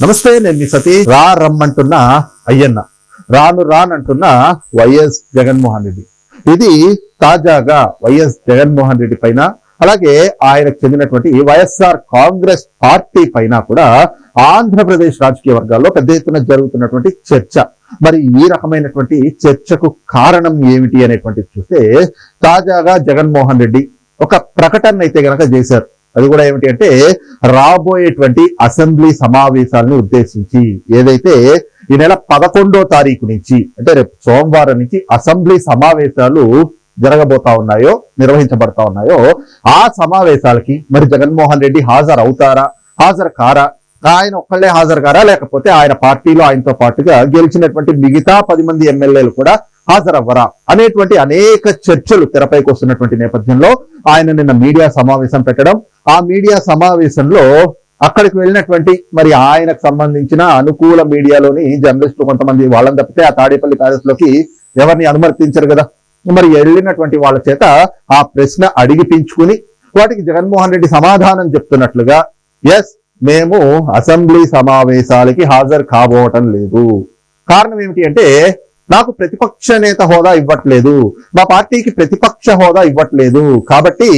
నమస్తే, నేను మీ సతీష్. రమ్మంటున్న అయ్యన్న, రానంటున్న వైఎస్ జగన్మోహన్ రెడ్డి. ఇది తాజాగా వైఎస్ జగన్మోహన్ రెడ్డి పైన, అలాగే ఆయనకు చెందినటువంటి వైఎస్ఆర్ కాంగ్రెస్ పార్టీ పైన కూడా ఆంధ్రప్రదేశ్ రాజకీయ వర్గాల్లో పెద్ద ఎత్తున జరుగుతున్నటువంటి చర్చ. మరి ఈ రకమైనటువంటి చర్చకు కారణం ఏమిటి అనేటువంటిది చూస్తే, తాజాగా జగన్మోహన్ రెడ్డి ఒక ప్రకటన అయితే గనక చేశారు. అది కూడా ఏమిటి అంటే, రాబోయేటువంటి అసెంబ్లీ సమావేశాలను ఉద్దేశించి ఏదైతే ఈ నెల 11వ తారీఖు నుంచి, అంటే రేపు సోమవారం నుంచి అసెంబ్లీ సమావేశాలు జరగబోతా ఉన్నాయో, నిర్వహించబడతా ఉన్నాయో, ఆ సమావేశాలకి మరి జగన్మోహన్ రెడ్డి హాజరు అవుతారా, హాజరు కారా, ఆయన ఒక్కళ్ళే హాజరు కారా, లేకపోతే ఆయన పార్టీలో ఆయనతో పాటుగా గెలిచినటువంటి మిగతా 10 మంది ఎమ్మెల్యేలు కూడా హాజరవ్వరా అనేటువంటి అనేక చర్చలు తెరపైకి వస్తున్నటువంటి నేపథ్యంలో ఆయన నిన్న మీడియా సమావేశం పెట్టడం, ఆ మీడియా సమావేశంలో అక్కడికి వెళ్ళినటువంటి మరి ఆయనకు సంబంధించిన అనుకూల మీడియాలోని జర్నలిస్టులు కొంతమంది, వాళ్ళని తప్పితే ఆ తాడేపల్లి ప్యాలెస్ లోకి ఎవరిని అనుమతించరు కదా, మరి వెళ్ళినటువంటి వాళ్ళ చేత ఆ ప్రశ్న అడిగిపించుకుని వాటికి జగన్మోహన్ రెడ్డి సమాధానం చెప్తున్నట్లుగా, ఎస్ మేము అసెంబ్లీ సమావేశాలకి హాజరు కాబోవటం లేదు. కారణం ఏమిటి అంటే, నాకు ప్రతిపక్ష నేత హోదా ఇవ్వట్లేదు, మా పార్టీకి ప్రతిపక్ష హోదా ఇవ్వట్లేదు, కాబట్టి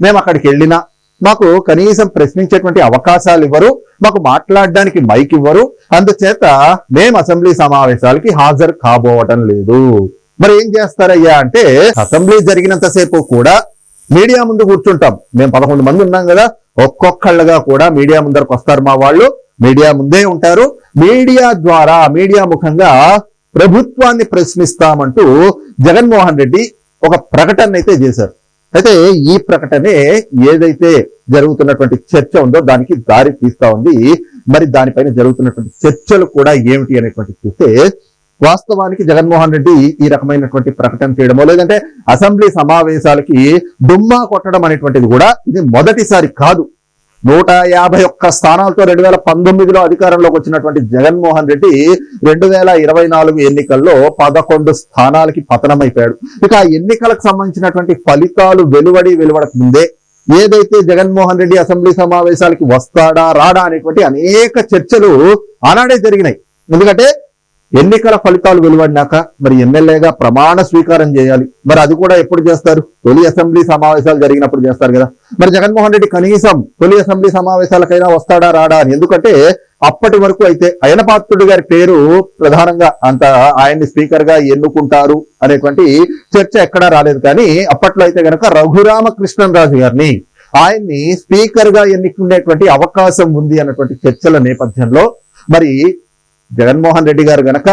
మేము అక్కడికి వెళ్ళినా మాకు కనీసం ప్రశ్నించేటువంటి అవకాశాలు ఇవ్వరు, మాకు మాట్లాడడానికి మైక్ ఇవ్వరు, అందుచేత మేము అసెంబ్లీ సమావేశాలకి హాజరు కాబోవటం లేదు. మరి ఏం చేస్తారయ్యా అంటే, అసెంబ్లీ జరిగినంతసేపు కూడా మీడియా ముందు కూర్చుంటాం. మేము 11 మంది ఉన్నాం కదా, ఒక్కొక్కళ్ళగా కూడా మీడియా ముందరకు వస్తారు, మా వాళ్ళు మీడియా ముందే ఉంటారు. మీడియా ద్వారా, మీడియా ముఖంగా ప్రభుత్వాన్ని ప్రశ్నిస్తామంటూ జగన్మోహన్ రెడ్డి ఒక ప్రకటన అయితే చేశారు. అయితే ఈ ప్రకటనే ఏదైతే జరుగుతున్నటువంటి చర్చ ఉందో దానికి దారి తీస్తా ఉంది. మరి దానిపైన జరుగుతున్నటువంటి చర్చలు కూడా ఏమిటి అనేటువంటి చూస్తే, వాస్తవానికి జగన్మోహన్ రెడ్డి ఈ రకమైనటువంటి ప్రకటన చేయడమో, లేదంటే అసెంబ్లీ సమావేశాలకి డుమ్మా కొట్టడం అనేటువంటిది కూడా ఇది మొదటిసారి కాదు. 151 స్థానాలతో 2019లో అధికారంలోకి వచ్చినటువంటి జగన్మోహన్ రెడ్డి 2024 ఎన్నికల్లో 11 స్థానాలకి పతనమైపోయాడు. ఇక ఆ ఎన్నికలకు సంబంధించినటువంటి ఫలితాలు వెలువడక ముందే ఏదైతే జగన్మోహన్ రెడ్డి అసెంబ్లీ సమావేశాలకి వస్తాడా రాడా అనేటువంటి అనేక చర్చలు ఆనాడే జరిగినాయి. ఎందుకంటే ఎన్నికల ఫలితాలు వెలువడినాక మరి ఎమ్మెల్యేగా ప్రమాణ స్వీకారం చేయాలి. మరి అది కూడా ఎప్పుడు చేస్తారు? తొలి అసెంబ్లీ సమావేశాలు జరిగినప్పుడు చేస్తారు కదా. మరి జగన్మోహన్ రెడ్డి కనీసం తొలి అసెంబ్లీ సమావేశాలకైనా వస్తాడా రాడా అని, ఎందుకంటే అప్పటి వరకు అయితే అయ్యనపాత్రుడి గారి పేరు ప్రధానంగా అంత ఆయన్ని స్పీకర్ గా ఎన్నుకుంటారు అనేటువంటి చర్చ ఎక్కడా రాలేదు. కానీ అప్పట్లో అయితే గనక రఘురామకృష్ణరాజు గారిని ఆయన్ని స్పీకర్ గా ఎన్నుకునేటువంటి అవకాశం ఉంది అన్నటువంటి చర్చల నేపథ్యంలో మరి జగన్మోహన్ రెడ్డి గారు గనక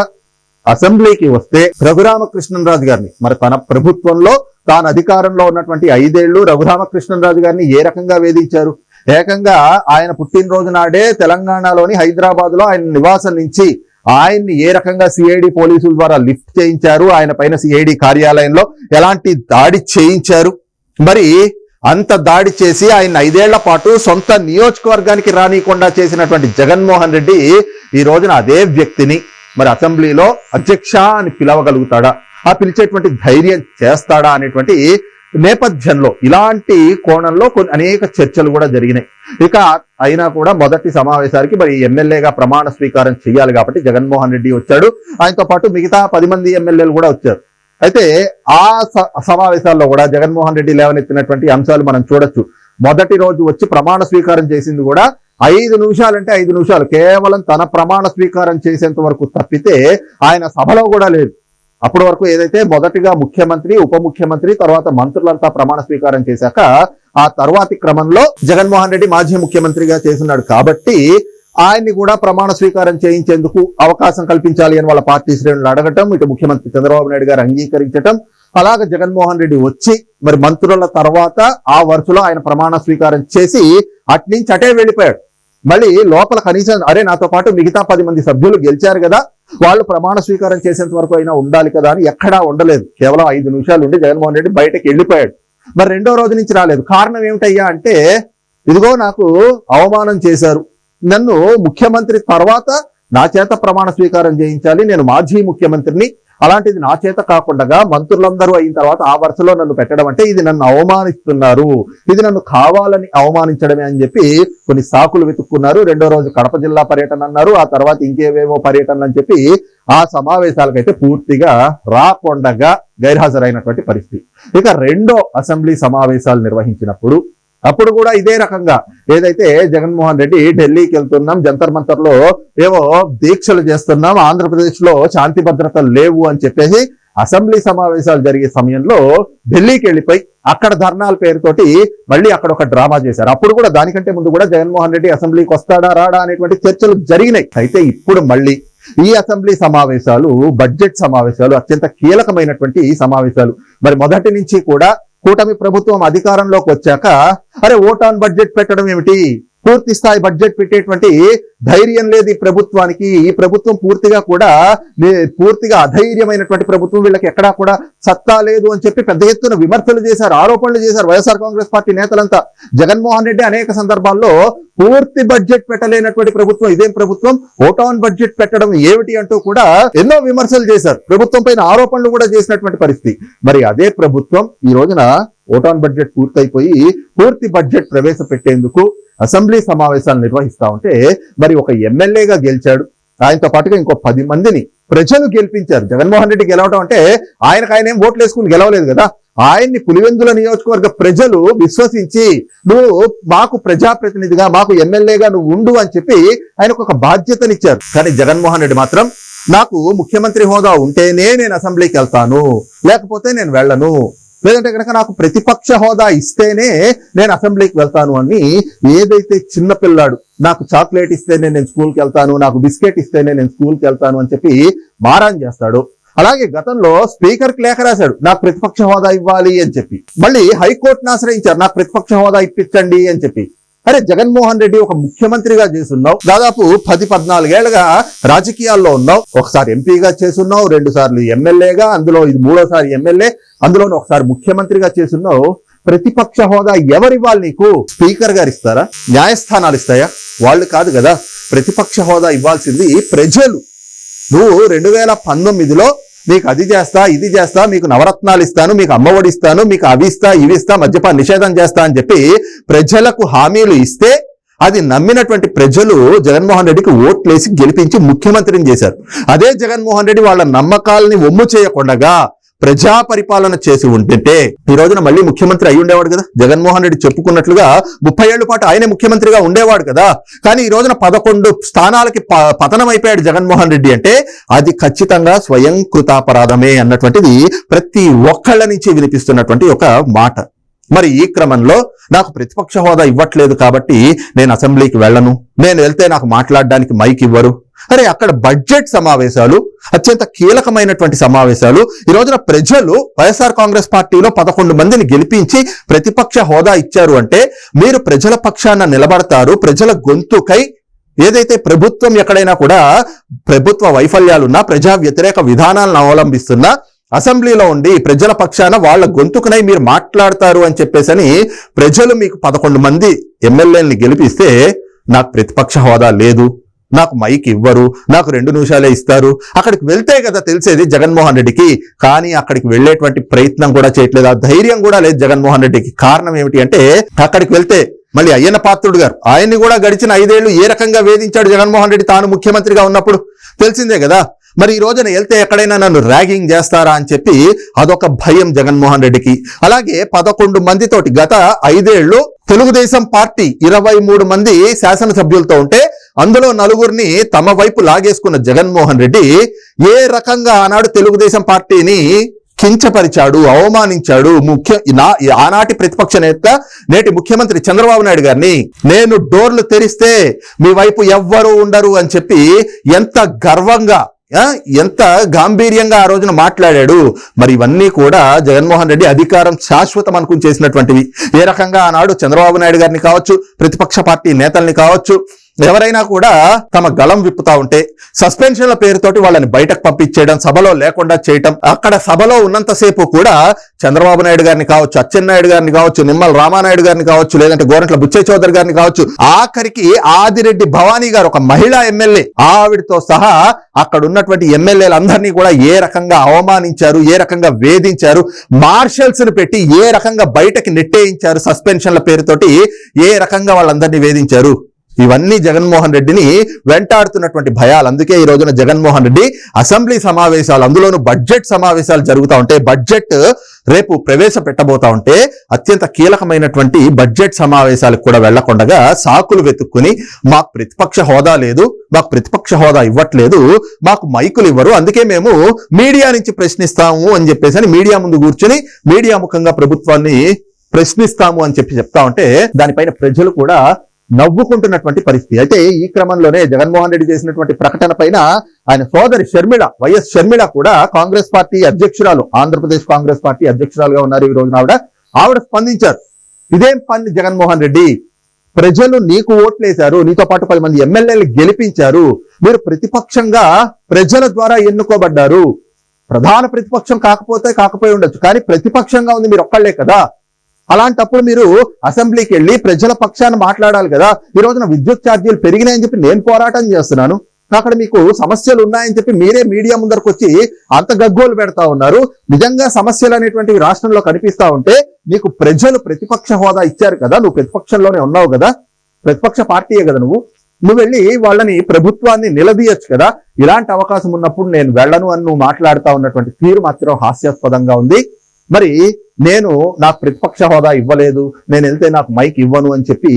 అసెంబ్లీకి వస్తే రఘురామకృష్ణరాజు గారిని, మరి తన ప్రభుత్వంలో తాను అధికారంలో ఉన్నటువంటి 5 ఏళ్లు రఘురామకృష్ణరాజు గారిని ఏ రకంగా వేధించారు. ఏకంగా ఆయన పుట్టినరోజు నాడే తెలంగాణలోని హైదరాబాద్ లో ఆయన నివాసం నుంచి ఆయన్ని ఏ రకంగా సిఐడి పోలీసుల ద్వారా లిఫ్ట్ చేయించారు, ఆయన పైన సిఐడి కార్యాలయంలో ఎలాంటి దాడి చేయించారు. మరి అంత దాడి చేసి ఆయన 5 ఏళ్ల పాటు సొంత నియోజకవర్గానికి రానికుండా చేసినటువంటి జగన్మోహన్ రెడ్డి ఈ రోజున అదే వ్యక్తిని మరి అసెంబ్లీలో అధ్యక్ష అని పిలవగలుగుతాడా, ఆ పిలిచేటువంటి ధైర్యం చేస్తాడా అనేటువంటి నేపథ్యంలో ఇలాంటి కోణంలో అనేక చర్చలు కూడా జరిగినాయి. ఇక అయినా కూడా మొదటి సమావేశానికి మరి ఎమ్మెల్యేగా ప్రమాణ స్వీకారం చేయాలి కాబట్టి జగన్మోహన్ రెడ్డి వచ్చాడు, ఆయనతో పాటు మిగతా 10 మంది ఎమ్మెల్యేలు కూడా వచ్చారు. అయితే ఆ సమావేశాల్లో కూడా జగన్మోహన్ రెడ్డి లేవనెత్తినటువంటి అంశాలు మనం చూడొచ్చు. మొదటి రోజు వచ్చి ప్రమాణ స్వీకారం చేసింది కూడా 5 నిమిషాలంటే 5 నిమిషాలు, కేవలం తన ప్రమాణ స్వీకారం చేసేంత వరకు తప్పితే ఆయన సభలో కూడా లేదు. అప్పటి వరకు ఏదైతే మొదటిగా ముఖ్యమంత్రి, ఉప ముఖ్యమంత్రి, తర్వాత మంత్రులంతా ప్రమాణ స్వీకారం చేశాక ఆ తర్వాతి క్రమంలో జగన్మోహన్ రెడ్డి మాజీ ముఖ్యమంత్రిగా చేస్తున్నాడు కాబట్టి ఆయన్ని కూడా ప్రమాణ స్వీకారం చేయించేందుకు అవకాశం కల్పించాలి అని వాళ్ళ పార్టీ శ్రేణులు అడగటం, ఇటు ముఖ్యమంత్రి చంద్రబాబు నాయుడు గారు అంగీకరించటం, అలాగే జగన్మోహన్ రెడ్డి వచ్చి మరి మంత్రుల తర్వాత ఆ వరుసలో ఆయన ప్రమాణ స్వీకారం చేసి అట్నుంచి అటే వెళ్ళిపోయాడు. మళ్ళీ లోపల కనీసం అరే నాతో పాటు మిగతా 10 మంది సభ్యులు గెలిచారు కదా, వాళ్ళు ప్రమాణ స్వీకారం చేసేంత వరకు అయినా ఉండాలి కదా అని ఎక్కడా ఉండలేదు. కేవలం 5 నిమిషాలు ఉండి జగన్మోహన్ రెడ్డి బయటకు వెళ్ళిపోయాడు. మరి రెండో రోజు నుంచి రాలేదు. కారణం ఏమిటయ్యా అంటే, ఇదిగో నాకు అవమానం చేశారు, నన్ను ముఖ్యమంత్రి తర్వాత నా చేత ప్రమాణ స్వీకారం చేయించాలి, నేను మాజీ ముఖ్యమంత్రిని, అలాంటిది నా చేత కాకుండా మంత్రులందరూ అయిన తర్వాత ఆ వరుసలో నన్ను పెట్టడం అంటే ఇది నన్ను అవమానిస్తున్నారు, ఇది నన్ను కావాలని అవమానించడమే అని చెప్పి కొన్ని సాకులు వెతుక్కున్నారు. రెండో రోజు కడప జిల్లా పర్యటన అన్నారు, ఆ తర్వాత ఇంకేవేవో పర్యటనలు అని చెప్పి ఆ సమావేశాలకైతే పూర్తిగా రాకుండా గైర్హాజరైనటువంటి పరిస్థితి. ఇక రెండో అసెంబ్లీ సమావేశాలు నిర్వహించినప్పుడు అప్పుడు కూడా ఇదే రకంగా ఏదైతే జగన్మోహన్ రెడ్డి ఢిల్లీకి వెళ్తున్నాం, జంతర్ మంతర్ లో ఏవో దీక్షలు చేస్తున్నాం, ఆంధ్రప్రదేశ్ లో శాంతి భద్రతలు లేవు అని చెప్పేసి అసెంబ్లీ సమావేశాలు జరిగే సమయంలో ఢిల్లీకి వెళ్ళిపోయి అక్కడ ధర్నాల పేరుతోటి మళ్ళీ అక్కడ ఒక డ్రామా చేశారు. అప్పుడు కూడా దానికంటే ముందు కూడా జగన్మోహన్ రెడ్డి అసెంబ్లీకి వస్తాడా రాడా అనేటువంటి చర్చలు జరిగినాయి. అయితే ఇప్పుడు మళ్ళీ ఈ అసెంబ్లీ సమావేశాలు బడ్జెట్ సమావేశాలు అత్యంత కీలకమైనటువంటి సమావేశాలు. మరి మొదటి నుంచి కూడా కూటమి ప్రభుత్వం అధికారంలోకి వచ్చాక అరే ఓట్ ఆన్ బడ్జెట్ పెట్టడం ఏమిటి, పూర్తి స్థాయి బడ్జెట్ పెట్టేటువంటి ధైర్యం లేదు ఈ ప్రభుత్వానికి. ఈ ప్రభుత్వం పూర్తిగా అధైర్యమైనటువంటి ప్రభుత్వం, వీళ్ళకి ఎక్కడా కూడా సత్తా లేదు అని చెప్పి పెద్ద ఎత్తున విమర్శలు చేశారు, ఆరోపణలు చేశారు వైఎస్ఆర్ కాంగ్రెస్ పార్టీ నేతలంతా. జగన్మోహన్ రెడ్డి అనేక సందర్భాల్లో పూర్తి బడ్జెట్ పెట్టలేనటువంటి ప్రభుత్వం, ఇదేం ప్రభుత్వం, ఓట్ ఆన్ బడ్జెట్ పెట్టడం ఏమిటి అంటూ కూడా ఎన్నో విమర్శలు చేశారు, ప్రభుత్వం పైన ఆరోపణలు కూడా చేసినటువంటి పరిస్థితి. మరి అదే ప్రభుత్వం ఈ రోజున ఓట్ ఆన్ బడ్జెట్ పూర్తయిపోయి పూర్తి బడ్జెట్ ప్రవేశపెట్టేందుకు అసెంబ్లీ సమావేశాలు నిర్వహిస్తా ఉంటే మరి ఒక ఎమ్మెల్యేగా గెలిచాడు, ఆయనతో పాటుగా ఇంకో 10 మందిని ప్రజలు గెలిపించారు. జగన్మోహన్ రెడ్డి గెలవడం అంటే ఆయన ఏం ఓట్లు వేసుకుని గెలవలేదు కదా, ఆయన్ని పులివెందుల నియోజకవర్గ ప్రజలు విశ్వసించి నువ్వు మాకు ప్రజాప్రతినిధిగా మాకు ఎమ్మెల్యేగా నువ్వు ఉండు అని చెప్పి ఆయనకు ఒక బాధ్యతనిచ్చారు. కానీ జగన్మోహన్ రెడ్డి మాత్రం నాకు ముఖ్యమంత్రి హోదా ఉంటేనే నేను అసెంబ్లీకి వెళ్తాను, లేకపోతే నేను వెళ్ళను, లేదంటే కనుక నాకు ప్రతిపక్ష హోదా ఇస్తేనే నేను అసెంబ్లీకి వెళ్తాను అని ఏదైతే చిన్నపిల్లాడు నాకు చాక్లెట్ ఇస్తేనే నేను స్కూల్కి వెళ్తాను, నాకు బిస్కెట్ ఇస్తేనే నేను స్కూల్కి వెళ్తాను అని చెప్పి మారాన్ చేస్తాడు. అలాగే గతంలో స్పీకర్కి లేఖ రాశాడు నాకు ప్రతిపక్ష హోదా ఇవ్వాలి అని చెప్పి, మళ్ళీ హైకోర్టును ఆశ్రయించారు నాకు ప్రతిపక్ష హోదా ఇప్పించండి అని చెప్పి. అరే జగన్మోహన్ రెడ్డి ఒక ముఖ్యమంత్రిగా చేసున్నావు, దాదాపు 10-14 ఏళ్లుగా రాజకీయాల్లో ఉన్నావు, ఒకసారి ఎంపీగా చేసున్నావు, 2 సార్లు ఎమ్మెల్యేగా, అందులో ఇది 3వ సారి ఎమ్మెల్యే, అందులోనూ ఒకసారి ముఖ్యమంత్రిగా చేసున్నావు. ప్రతిపక్ష హోదా ఎవరివ్వాలి నీకు? స్పీకర్ గారు ఇస్తారా? న్యాయస్థానాలు ఇస్తాయా? వాళ్ళు కాదు కదా ప్రతిపక్ష హోదా ఇవ్వాల్సింది ప్రజలు. నువ్వు 2019లో మీకు అది చేస్తా ఇది చేస్తా, మీకు నవరత్నాలు ఇస్తాను, మీకు అమ్మఒడి ఇస్తాను, మీకు అవి ఇస్తా ఇవి ఇస్తా, మద్యపాన నిషేధం చేస్తా అని చెప్పి ప్రజలకు హామీలు ఇస్తే అది నమ్మినటువంటి ప్రజలు జగన్మోహన్ రెడ్డికి ఓట్లేసి గెలిపించి ముఖ్యమంత్రిని చేశారు. అదే జగన్మోహన్ రెడ్డి వాళ్ళ నమ్మకాలని ఒమ్ము చేయకుండా ప్రజా పరిపాలన చేసి ఉంటుంటే ఈ రోజున మళ్ళీ ముఖ్యమంత్రి అయి ఉండేవాడు కదా. జగన్మోహన్ రెడ్డి చెప్పుకున్నట్లుగా 30 ఏళ్ల పాటు ఆయనే ముఖ్యమంత్రిగా ఉండేవాడు కదా. కానీ ఈ రోజున 11 స్థానాలకి పతనం అయిపోయాడు జగన్మోహన్ రెడ్డి అంటే అది ఖచ్చితంగా స్వయం కృతాపరాధమే అన్నటువంటిది ప్రతి ఒక్కళ్ళ నుంచి వినిపిస్తున్నటువంటి ఒక మాట. మరి ఈ క్రమంలో నాకు ప్రతిపక్ష హోదా ఇవ్వట్లేదు కాబట్టి నేను అసెంబ్లీకి వెళ్ళను, నేను వెళ్తే నాకు మాట్లాడడానికి మైక్ ఇవ్వరు. అరే అక్కడ బడ్జెట్ సమావేశాలు అత్యంత కీలకమైనటువంటి సమావేశాలు. ఈ రోజున ప్రజలు వైఎస్ఆర్ కాంగ్రెస్ పార్టీలో 11 మందిని గెలిపించి ప్రతిపక్ష హోదా ఇచ్చారు అంటే మీరు ప్రజల పక్షాన నిలబడతారు, ప్రజల గొంతుకై ఏదైతే ప్రభుత్వం ఎక్కడైనా కూడా ప్రభుత్వ వైఫల్యాలున్నా ప్రజా వ్యతిరేక విధానాలను అవలంబిస్తున్నా అసెంబ్లీలో ఉండి ప్రజల పక్షాన వాళ్ళ గొంతుకునై మీరు మాట్లాడతారు అని చెప్పేసని ప్రజలు మీకు 11 మంది ఎమ్మెల్యేలని గెలిపిస్తే నాకు ప్రతిపక్ష హోదా లేదు, నాకు మైక్ ఇవ్వరు, నాకు 2 నిమిషాలే ఇస్తారు. అక్కడికి వెళ్తే కదా తెలిసేది జగన్మోహన్ రెడ్డికి. కానీ అక్కడికి వెళ్లేటువంటి ప్రయత్నం కూడా చేయట్లేదు, ఆ ధైర్యం కూడా లేదు జగన్మోహన్ రెడ్డికి. కారణం ఏమిటి అంటే అక్కడికి వెళ్తే మళ్ళీ అయ్యన్న పాత్రుడు గారు ఆయన్ని కూడా గడిచిన 5 ఏళ్లు ఏ రకంగా వేధించాడు జగన్మోహన్ రెడ్డి తాను ముఖ్యమంత్రిగా ఉన్నప్పుడు తెలిసిందే కదా. మరి ఈ రోజున వెళ్తే ఎక్కడైనా నన్ను ర్యాగింగ్ చేస్తారా అని చెప్పి అదొక భయం జగన్మోహన్ రెడ్డికి. అలాగే 11 మందితోటి గత 5 ఏళ్లు తెలుగుదేశం పార్టీ 23 మంది శాసనసభ్యులతో ఉంటే అందులో 4గురిని తమ వైపు లాగేసుకున్న జగన్మోహన్ రెడ్డి ఏ రకంగా ఆనాడు తెలుగుదేశం పార్టీని కించపరిచాడు, అవమానించాడు. ఆనాటి ప్రతిపక్ష నేత నేటి ముఖ్యమంత్రి చంద్రబాబు నాయుడు గారిని నేను డోర్లు తెరిస్తే మీ వైపు ఎవ్వరూ ఉండరు అని చెప్పి ఎంత గర్వంగా ఎంత గాంభీర్యంగా ఆ రోజున మాట్లాడాడు. మరి ఇవన్నీ కూడా జగన్మోహన్ రెడ్డి అధికారం శాశ్వతం అనుకుని చేసినటువంటివి. ఏ రకంగా ఆనాడు చంద్రబాబు నాయుడు గారిని కావచ్చు, ప్రతిపక్ష పార్టీ నేతల్ని కావచ్చు, ఎవరైనా కూడా తమ గళం విప్పుతా ఉంటే సస్పెన్షన్ల పేరుతోటి వాళ్ళని బయటకు పంపించేయడం, సభలో లేకుండా చేయటం, అక్కడ సభలో ఉన్నంతసేపు కూడా చంద్రబాబు నాయుడు గారిని కావచ్చు, అచ్చెన్నాయుడు గారిని కావచ్చు, నిమ్మల రామానాయుడు గారిని కావచ్చు, లేదంటే గోరంట్ల బుచ్చయ్య చౌదరి గారిని కావచ్చు, ఆఖరికి ఆదిరెడ్డి భవానీ గారు ఒక మహిళా ఎమ్మెల్యే, ఆవిడతో సహా అక్కడ ఉన్నటువంటి ఎమ్మెల్యేలందరినీ కూడా ఏ రకంగా అవమానించారు, ఏ రకంగా వేధించారు, మార్షల్స్ ని పెట్టి ఏ రకంగా బయటకి నెట్టేయించారు, సస్పెన్షన్ల పేరుతోటి ఏ రకంగా వాళ్ళందరినీ వేధించారు. ఇవన్నీ జగన్మోహన్ రెడ్డిని వెంటాడుతున్నటువంటి భయాలు. అందుకే ఈ రోజున జగన్మోహన్ రెడ్డి అసెంబ్లీ సమావేశాలు, అందులోనూ బడ్జెట్ సమావేశాలు జరుగుతూ ఉంటే, బడ్జెట్ రేపు ప్రవేశపెట్టబోతా ఉంటే అత్యంత కీలకమైనటువంటి బడ్జెట్ సమావేశాలకు కూడా వెళ్లకుండా సాకులు వెతుక్కుని మాకు ప్రతిపక్ష హోదా లేదు, మాకు ప్రతిపక్ష హోదా ఇవ్వట్లేదు, మాకు మైకులు ఇవ్వరు, అందుకే మేము మీడియా నుంచి ప్రశ్నిస్తాము అని చెప్పేసి మీడియా ముందు కూర్చొని మీడియా ముఖంగా ప్రభుత్వాన్ని ప్రశ్నిస్తాము అని చెప్తా ఉంటే దానిపైన ప్రజలు కూడా నవ్వుకుంటున్నటువంటి పరిస్థితి. అయితే ఈ క్రమంలోనే జగన్మోహన్ రెడ్డి చేసినటువంటి ప్రకటన పైన ఆయన సోదరి షర్మిళ, వైఎస్ షర్మిళ కూడా కాంగ్రెస్ పార్టీ అధ్యక్షురాలు, ఆంధ్రప్రదేశ్ కాంగ్రెస్ పార్టీ అధ్యక్షురాలుగా ఉన్నారు ఈ రోజున. ఆవిడ స్పందించారు. ఇదేం పని జగన్మోహన్ రెడ్డి, ప్రజలు నీకు ఓట్లేశారు, నీతో పాటు 10 మంది ఎమ్మెల్యేలు గెలిపించారు, మీరు ప్రతిపక్షంగా ప్రజల ద్వారా ఎన్నుకోబడ్డారు, ప్రధాన ప్రతిపక్షం కాకపోయి ఉండొచ్చు, కానీ ప్రతిపక్షంగా ఉంది మీరు ఒక్కళ్లే కదా, అలాంటప్పుడు మీరు అసెంబ్లీకి వెళ్ళి ప్రజల పక్షాన్ని మాట్లాడాలి కదా. ఈ రోజున విద్యుత్ ఛార్జీలు పెరిగినాయని చెప్పి నేను పోరాటం చేస్తున్నాను, అక్కడ మీకు సమస్యలు ఉన్నాయని చెప్పి మీరే మీడియా ముందరకు వచ్చి అంత గగ్గోలు పెడతా ఉన్నారు. నిజంగా సమస్యలు అనేటువంటివి రాష్ట్రంలో కనిపిస్తా ఉంటే నీకు ప్రజలు ప్రతిపక్ష హోదా ఇచ్చారు కదా, నువ్వు ప్రతిపక్షంలోనే ఉన్నావు కదా, ప్రతిపక్ష పార్టీయే కదా నువ్వు వెళ్ళి వాళ్ళని ప్రభుత్వాన్ని నిలదీయచ్చు కదా. ఇలాంటి అవకాశం ఉన్నప్పుడు నేను వెళ్ళను అని నువ్వు మాట్లాడుతా ఉన్నటువంటి తీరు మాత్రం హాస్యాస్పదంగా ఉంది. మరి నేను నాకు ప్రతిపక్ష హోదా ఇవ్వలేదు, నేను వెళ్తే నాకు మైక్ ఇవ్వను అని చెప్పి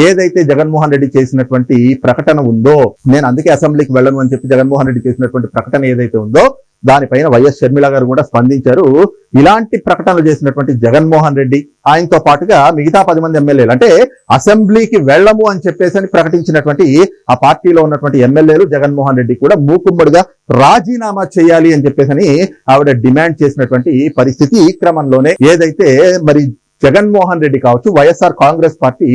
ఏదైతే జగన్మోహన్ రెడ్డి చేసినటువంటి ప్రకటన ఉందో, నేను అందుకే అసెంబ్లీకి వెళ్ళను అని చెప్పి జగన్మోహన్ రెడ్డి చేసినటువంటి ప్రకటన ఏదైతే ఉందో దానిపైన వైఎస్ షర్మిల గారు కూడా స్పందించారు. ఇలాంటి ప్రకటనలు చేసినటువంటి జగన్మోహన్ రెడ్డి, ఆయనతో పాటుగా మిగతా 10 మంది ఎమ్మెల్యేలు, అంటే అసెంబ్లీకి వెళ్ళము అని చెప్పేసి ప్రకటించినటువంటి ఆ పార్టీలో ఉన్నటువంటి ఎమ్మెల్యేలు జగన్మోహన్ రెడ్డి కూడా మూకుమ్మడిగా రాజీనామా చేయాలి అని చెప్పేసి ఆవిడ డిమాండ్ చేసినటువంటి పరిస్థితి. ఈ క్రమంలోనే ఏదైతే మరి జగన్మోహన్ రెడ్డి కావచ్చు, వైఎస్ఆర్ కాంగ్రెస్ పార్టీ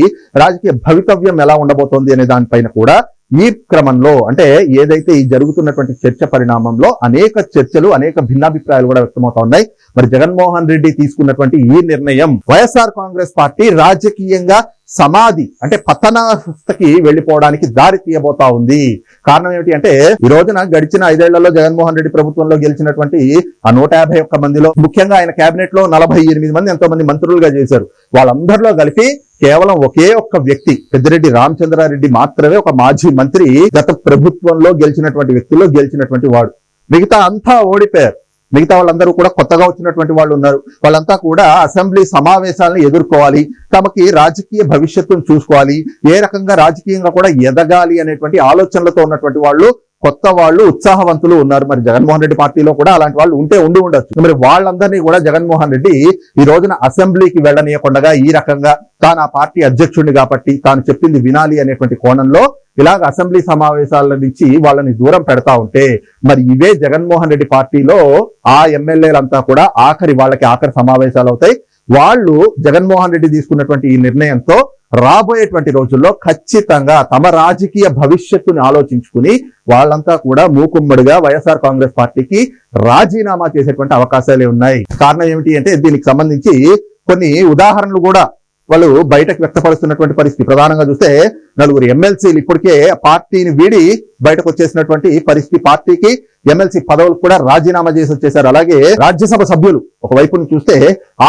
రాజకీయ భవితవ్యం ఎలా ఉండబోతోంది అనే దానిపైన కూడా ఈ క్రమంలో, అంటే ఏదైతే ఈ జరుగుతున్నటువంటి చర్చ పరిణామంలో అనేక చర్చలు, అనేక భిన్నాభిప్రాయాలు కూడా వ్యక్తమవుతా ఉన్నాయి. మరి జగన్మోహన్ రెడ్డి తీసుకున్నటువంటి ఈ నిర్ణయం వైఎస్ఆర్ కాంగ్రెస్ పార్టీ రాజకీయంగా సమాధి, అంటే పతనావస్థకి వెళ్లిపోవడానికి దారి తీయబోతా ఉంది. కారణం ఏమిటి అంటే, ఈ రోజున గడిచిన 5 ఏళ్లలో జగన్మోహన్ రెడ్డి ప్రభుత్వంలో గెలిచినటువంటి ఆ 151 మందిలో, ముఖ్యంగా ఆయన కేబినెట్ లో 48 మంది ఎంతో మంది మంత్రులుగా చేశారు. వాళ్ళందరిలో కలిపి కేవలం ఒకే ఒక్క వ్యక్తి పెద్దిరెడ్డి రామచంద్రారెడ్డి మాత్రమే ఒక మాజీ మంత్రి గత ప్రభుత్వంలో గెలిచినటువంటి వ్యక్తిలో గెలిచినటువంటి వాడు. మిగతా అంతా ఓడిపోయారు. మిగతా వాళ్ళందరూ కూడా కొత్తగా వచ్చినటువంటి వాళ్ళు ఉన్నారు. వాళ్ళంతా కూడా అసెంబ్లీ సమావేశాలను ఎదుర్కోవాలి, తమకి రాజకీయ భవిష్యత్తును చూసుకోవాలి, ఏ రకంగా రాజకీయంగా కూడా ఎదగాలి అనేటువంటి ఆలోచనలతో ఉన్నటువంటి వాళ్ళు, కొత్త వాళ్ళు, ఉత్సాహవంతులు ఉన్నారు. మరి జగన్మోహన్ రెడ్డి పార్టీలో కూడా అలాంటి వాళ్ళు ఉండి ఉండొచ్చు. మరి వాళ్ళందరినీ కూడా జగన్మోహన్ రెడ్డి ఈ రోజున అసెంబ్లీకి వెళ్ళనీయకుండా ఈ రకంగా తాను ఆ పార్టీ అధ్యక్షుడిని కాబట్టి తాను చెప్పింది వినాలి అనేటువంటి కోణంలో ఇలాగ అసెంబ్లీ సమావేశాల నుంచి వాళ్ళని దూరం పెడతా ఉంటే, మరి ఇవే జగన్మోహన్ రెడ్డి పార్టీలో ఆ ఎమ్మెల్యేలంతా కూడా వాళ్ళకి ఆఖరి సమావేశాలు అవుతాయి. వాళ్ళు జగన్మోహన్ రెడ్డి తీసుకున్నటువంటి ఈ నిర్ణయంతో రాబోయేటువంటి రోజుల్లో ఖచ్చితంగా తమ రాజకీయ భవిష్యత్తుని ఆలోచించుకుని వాళ్ళంతా కూడా మూకుమ్మడిగా వైఎస్ఆర్ కాంగ్రెస్ పార్టీకి రాజీనామా చేసేటువంటి అవకాశాలే ఉన్నాయి. కారణం ఏమిటి అంటే, దీనికి సంబంధించి కొన్ని ఉదాహరణలు కూడా వాళ్ళు బయటకు వ్యక్తపరుస్తున్నటువంటి పరిస్థితి. ప్రధానంగా చూస్తే 4 ఎమ్మెల్సీలు ఇప్పటికే పార్టీని వీడి బయటకు వచ్చేసినటువంటి పరిస్థితి. పార్టీకి ఎమ్మెల్సీ పదవులు కూడా రాజీనామా చేసి వచ్చేశారు. అలాగే రాజ్యసభ సభ్యులు ఒకవైపును చూస్తే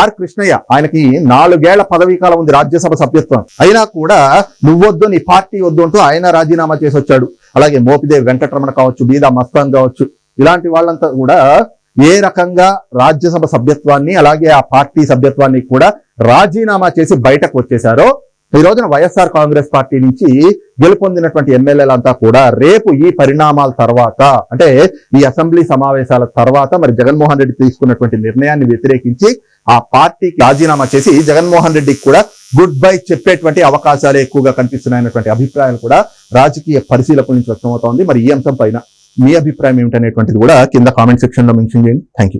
ఆర్ కృష్ణయ్య, ఆయనకి 4 ఏళ్ల పదవీ కాలం ఉంది రాజ్యసభ సభ్యత్వం, అయినా కూడా నువ్వొద్దు, నీ పార్టీ వద్దు అంటూ ఆయన రాజీనామా చేసి వచ్చాడు. అలాగే మోపిదేవి వెంకటరమణ కావచ్చు, బీదా మస్తాన్ కావచ్చు, ఇలాంటి వాళ్ళంతా కూడా ఏ రకంగా రాజ్యసభ సభ్యత్వాన్ని అలాగే ఆ పార్టీ సభ్యత్వాన్ని కూడా రాజీనామా చేసి బయటకు వచ్చేశారో, ఈ రోజున వైఎస్ఆర్ కాంగ్రెస్ పార్టీ నుంచి గెలుపొందినటువంటి ఎమ్మెల్యేలంతా కూడా రేపు ఈ పరిణామాల తర్వాత, అంటే ఈ అసెంబ్లీ సమావేశాల తర్వాత మరి జగన్మోహన్ రెడ్డి తీసుకున్నటువంటి నిర్ణయాన్ని వ్యతిరేకించి ఆ పార్టీకి రాజీనామా చేసి జగన్మోహన్ రెడ్డికి కూడా గుడ్ బై చెప్పేటువంటి అవకాశాలు ఎక్కువగా కనిపిస్తున్నాయన్నటువంటి అభిప్రాయాలు కూడా రాజకీయ పరిశీలకుల నుంచి వ్యక్తమవుతోంది. మరి ఈ అంశం పైన మీ అభిప్రాయం ఏమిటనేటువంటిది కూడా కింద కామెంట్ సెక్షన్ లో మెన్షన్ చేయండి. Thank you.